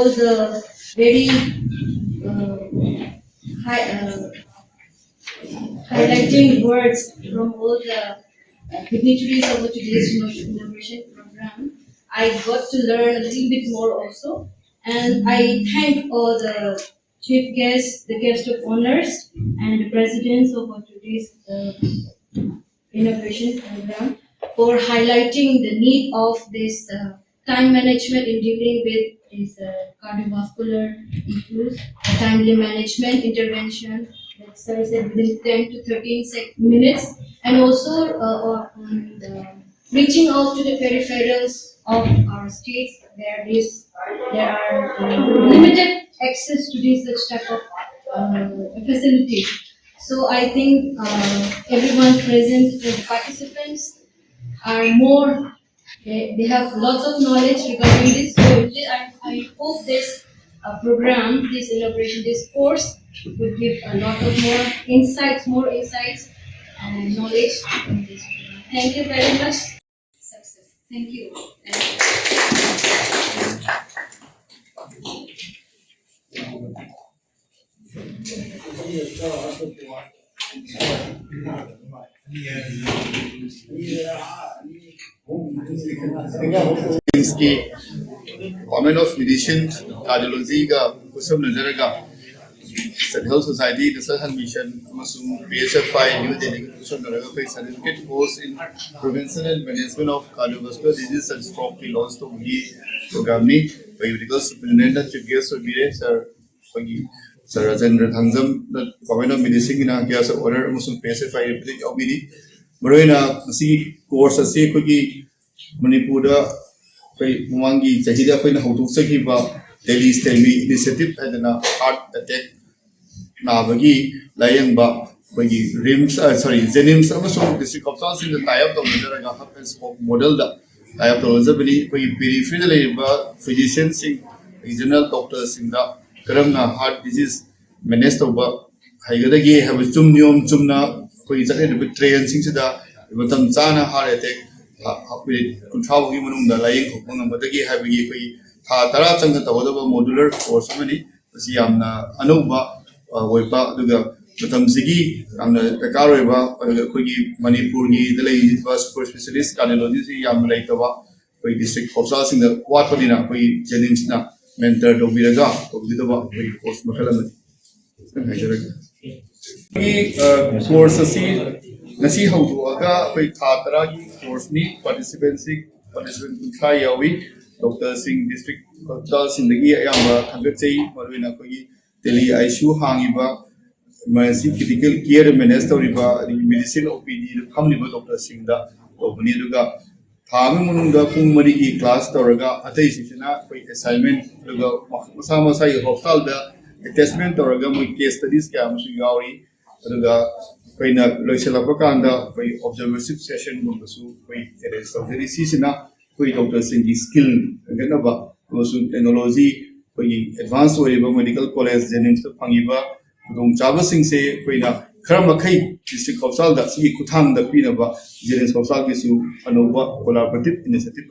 The very uh, highlighting words from all the dignitaries of today's inauguration program. I got to learn a little bit more also, and I thank all the chief guests, the guest of honors, and the presidents of today's inauguration program for highlighting the need of this time management in dealing with these cardiovascular issues, timely management intervention that starts at within 10 to 13 minutes, and also on reaching out to the peripherals of our states where there are limited access to these such type of facilities. So I think everyone present, the participants are more, they have lots of knowledge regarding this. So I hope this program, this inauguration, this course will give a lot of more insights and knowledge in this program. Thank you very much. Success. Thank you. की Department of Medicine, Cardiology का कुछ नजर का Central Society Research Mission अमसुंग PHFI New Delhi का कुछ नजर का certificate course in prevention and management of cardiovascular disease and stroke की launch तो ये program ní medical superintendent chief guest और मेरे sir पगी Sir Rajendra Thangzam Department of Medicine की ना क्या sir order अमसुंग PHFI represent और मेरी मरोइना इसी course से कोई Manipura Mumangi Chahida Queen how to Sakiba Delhi Stelmi initiative and heart attack Navagi Lion Ba Rims Zenims Amazon district of South in the Tayab of the Hub and Spoke model that I have to Zabini peripheral physicians regional doctors in the Karamna heart disease Menestoba Hagadagi have a Chumnium Chumna train since the Chana heart attack Kuntrao Human the lying Matagi having a Tara Changa modular course many Siamna Anuba Wepa Duga Matamsigi and the Kareva Kugi Manipuri the lady super specialist cardiology Yamlaitava district of Sas in the Wapanina Jennings mentor Dobiraga of the course Makalamati. Course Nasi how to aga by Tatara course ni participant try yawi Dr. Singh district hospitals in the Yamba Tangachi Marina Kogi Delhi ICU Hangiba emergency critical care minister riba medicine OPD Hamniba Dr. Singh da Opani Duga Thami Mununga Pumari class Toraga Atai assignment Duga Masama Sai hospital da attachment Toraga case studies Kamushi Duga Loisalapakanda, observership session, arrange Sisina, Dr. Singh skill, Ganaba, technology, advanced medical college, Jennings to Pangiba, Java Singh say, Karamakai, district of Salda, Kutang, the Pinaba, Jennings of Salvisu, Anova, collaborative initiative.